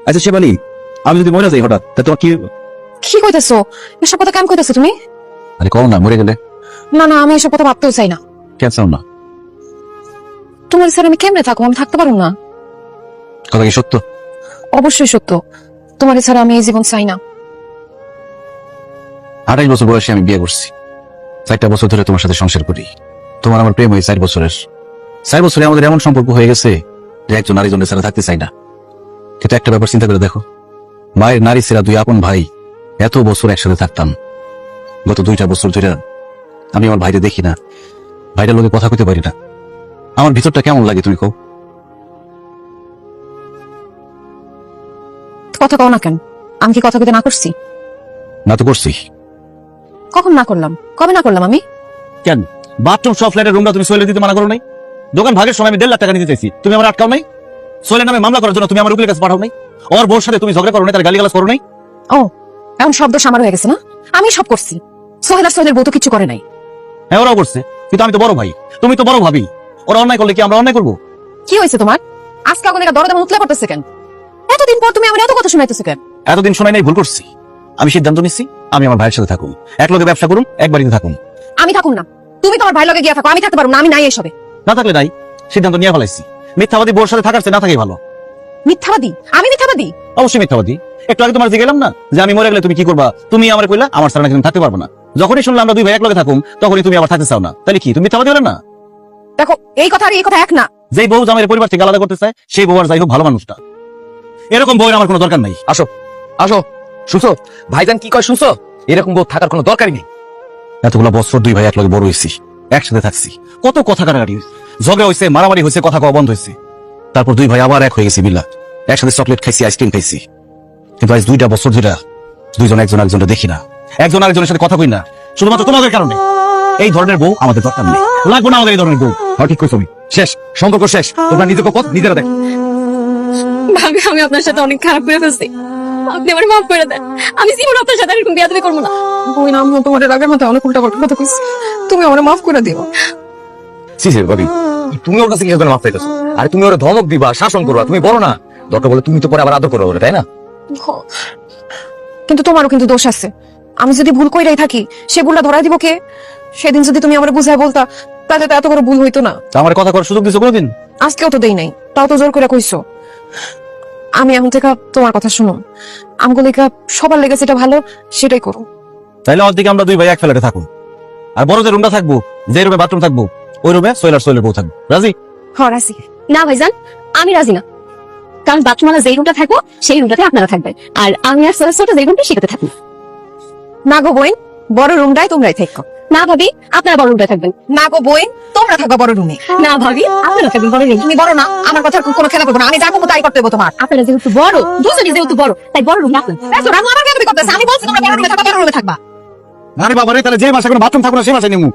আচ্ছা শেফালি, আমি যদি মরে যাই হঠাৎ, তা তোমার কি? কি কইতেছো? এসব কথা কেন কইতেছো তুমি? আরে কও না, মরে গেলে? না না, আমি এসব কথা ভাবতেও চাই না। কেন চাও না? তোমার স্যার আমি কেমনে থাকবো? আমি থাকতে পারবো না। কথা কি সত্য? অবশ্যই সত্য। তোমার ছাড়া আমি এই জীবন চাই না। 28 বছর বয়সে আমি বিয়ে করছি। 4টা বছর ধরে তোমার সাথে সংসার করি। তোমার আমার প্রেম হয়ে 4 বছরের। 4 বছরে আমাদের এমন সম্পর্ক হয়ে গেছে যে একজন আরেকজনের ছাড়া থাকতে চাই না। কিন্তু একটা ব্যাপার চিন্তা করে দেখো, মায়ের নারী ছেড়া 2 আপন ভাই এত বছর একসাথে থাকতাম। গত 2টা বছর ধরে আমি আমার ভাইরে দেখি না, ভাইটার লোকে কথা কইতে পারি না। আমার ভিতরটা কেমন লাগে তুমি কও? কথা কও না কেন? আমি কি কথা কইতে না করছি? না তো করছি। কখন না করলাম? কবে না করলাম আমি? কেন বাথরুম সব ফ্ল্যাটের রুমটা তুমি সোহেলের দিতে মানা করো নাই? দোকান ভাগের সময় আমি 1.5 লাখ টাকা নিতে চাইছি, তুমি আমার আটকাও নাই? সোহেলের নামে মামলা করার জন্য তুমি আমার উকিলের কাছে পাঠাও নাই? ওর বউর সাথে তুমি ঝগড়া করো নাই, তার গালিগালাজ করো নাই? ও, এখন শব্দ আমার হয়ে গেছে না? আমি সব করছি। সোহেল আর সোহেলের বউ তো কিছু করে নাই। হ্যাঁ ওরাও করছে, কিন্তু আমি তো বড় ভাই, তুমি তো বড় ভাবি। ওরা অন্যায় করলে কি আমরা অন্যায় করবো? কি হয়েছে তোমার? আজকে এখন একটা দরদাম উতলা করতেছে কেন? এতদিন পর তুমি আমার এত কথা শোনাইতেছো কেন? এতদিন শোনাই নাই, ভুল করছি। আমি সিদ্ধান্ত নিচ্ছি, আমি আমার ভাইয়ের সাথে থাকুন, এক লগে ব্যবসা করুন, এক বাড়িতে থাকুন। আমি থাকুন না, তুমি তোমার ভাই লগে গিয়া থাকো, আমি থাকতে পারবো না। আমি নাই এসবে। না থাকলে নাই, সিদ্ধান্ত নিয়ে ফেলাইছি। মিথ্যাবাদী বউর সাথে থাকার চেয়ে না থাকাই ভালো। মিথ্যাবাদী? আমি মিথ্যাবাদী? অবশ্যই মিথ্যাবাদী। একটু আগে তোমার জিজ্ঞেলাম না যে আমি মরে গেলে তুমি কি করবা, তুমি আমার কইলা আমার ছাড়া নাকি তুমি থাকতে পারবো না। যখনই শুনলাম আমরা 2 ভাই এক লগে থাকুন, তখনই তুমি আবার থাকতে চাও না। তাহলে কি তুমি মিথ্যাবাদী হলে না? দেখো, এই কথা আর এই কথা এক না। যেই বউ জামাইয়ের পরিবার থেকে আলাদা করতে চায়, সেই বউ আর যাই হোক ভালো মানুষটা। এরকম বউয়ের আমার কোনো দরকার নাই। আসো আসো, শুনছো ভাইজান কি কয়? শুনছো? এরকম বউ থাকার কোনো দরকারই নেই। এতগুলো বছর 2 ভাই এক লগে বড় হয়েছি, একসাথে থাকছি, কত কথা কাটাকাটি হয়েছে, ঝগড়া হয়েছে, মারামারি হয়েছে, কথা কওয়া বন্ধ হয়েছে। তারপর 2 ভাই আবার এক হয়ে গেছি বিল্লা, একসাথে চকলেট খাইছি, আইসক্রিম খাইছি। কিন্তু আজ 2টা বছর ধরে দুইজন একজন আরেকজনকে দেখি না, একজন আরেকজনের সাথে কথা কই না, শুধুমাত্র তোমাদের কারণে। এই ধরনের বউ আমাদের দরকার নেই, লাগবে না আমাদের এই ধরনের বউ। হ্যাঁ ঠিক কইছো, শেষ সম্পর্ক শেষ। তোমরা নিজেকে পথ নিজেরা দেখো। ভাবি, আমি আপনার সাথে অনেক খারাপ করে ফেলছি, আপনি আমার মাফ করে দেন। আমি জীবন আপনার সাথে এরকম বিয়াদবি করবো না। বই না, আমি তোমার রাগের মাথায় অনেক উল্টা পাল্টা কথা কইছি। তুমি আমার মাফ করে দিও। সিসি ভাবি, তুমি ওর কাছে কি মাফ চাইতেছো? আরে তুমি ওরা ধমক দিবা, শাসন করবা, তুমি বড় না? দরকার বলে তুমি তো পরে আবার আদর করো ওরে, তাই না? কিন্তু তোমারও কিন্তু দোষ আছে। আমি যদি ভুল কইরাই থাকি, সে ভুলটা ধরাই দিব কে? সেদিন যদি তুমি আমার বুঝায় বলতা, তাহলে তো এত বড় ভুল হইতো না। তা আমার কথা করার সুযোগ দিছো কোনোদিন? আজকেও তো দেই নাই, তাও তো জোর করে কইছো। আমি এখন থেকে তোমার কথা শুনো, আমগুলো সবার লেগে যেটা ভালো সেটাই করো। তাইলে ওর দিকে আমরা 2 ভাই এক ফ্ল্যাটে থাকুন, আর বড় যে রুমটা থাকবো, যে রুমে বাথরুম থাকবো, ওই রুমে সোহেলের বউ থাকবো। রাজি? হ্যাঁ রাজি। না ভাইজান, আমি রাজি না। কারণ বাথরুমওয়ালা যেই রুমটা থাকবো সেই রুমটাতে আপনারা থাকবেন, আর আমি আর সোহেল যেই রুমটা সেটাতে থাকবো। না গো বইন, বড় রুমটাই তোমরাই থাকো। না ভাবি, আপনারা বড় রুমটায় থাকবেন। না গো বইন, তোমরা থাকবা বড় রুমে। না ভাবি, আপনারা থাকবেন বড় রুমে। তুমি বড় না, আমার কথা কোনো খেলা করবো না। আমি যা করবো তাই করতে হবে তোমার। আপনারা যেহেতু বড়, দুজনই যেহেতু বড়, তাই বড় রুম রাখুন। এত রাগ আমার কেন করতেছে? আমি বলছি তোমরা বড় রুমে থাকবা, বড় রুমে থাকবা। আরে বাবা রে, তাহলে যে মাসে কোনো বাথরুম থাকবো না সেই মাসে নিমু।